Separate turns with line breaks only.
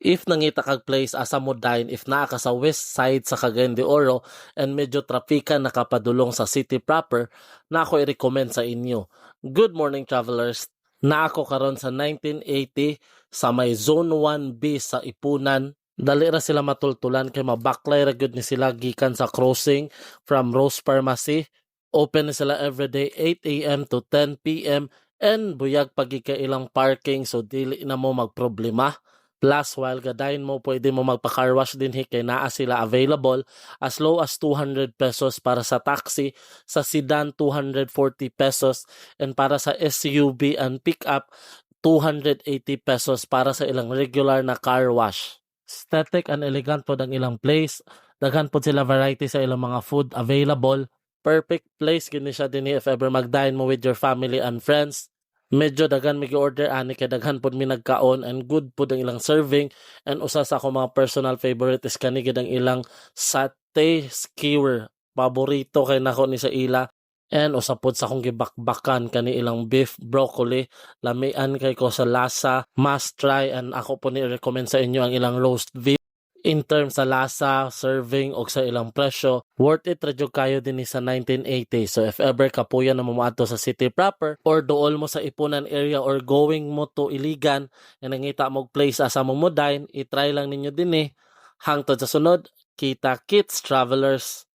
If nangita kag place asa mo dine if naa ka sa west side sa Cagayan de Oro and medyo trafika nakapadulong sa city proper, na ako i-recommend sa inyo. Good morning travelers! Na ako karon sa 1980 sa may Zone 1B sa Ipunan. Dali ra sila matultulan kay mabaklay ra gyud ni sila gikan sa crossing from Rose Pharmacy. Open na sila everyday 8 a.m. to 10 p.m. and buyag pagi ka ilang parking so dili na mo magproblema. Plus, while gadayin mo, pwede mo magpa-car wash din kay naa sila available as low as 200 pesos para sa taxi, sa sedan 240 pesos, and para sa SUV and pickup 280 pesos para sa ilang regular na car wash. Aesthetic and elegant po ang ilang place. Daghan po sila variety sa ilang mga food available. Perfect place gini siya din if ever magdine mo with your family and friends. Medyo daghan mi order ani kay daghan pud mi nagkaon and good pud ang ilang serving, and usa sa ako mga personal favorite is kani gid ang ilang satay skewer. Paborito kay nako ni sa ila, and usa pud sa akong gibakbakan kani ilang beef broccoli. Lamian kay ko sa lasa, must try, and ako po ni recommend sa inyo ang ilang roast beef. In terms sa lasa, serving, o sa ilang presyo, worth it radyo kayo din sa 1980. So if ever kapuyan na mamato sa city proper or dool mo sa Ipunan area or going mo to Iligan na nangita mong place asa mo dine, itry lang ninyo din. Hangtod sa sunod, kita kits travelers!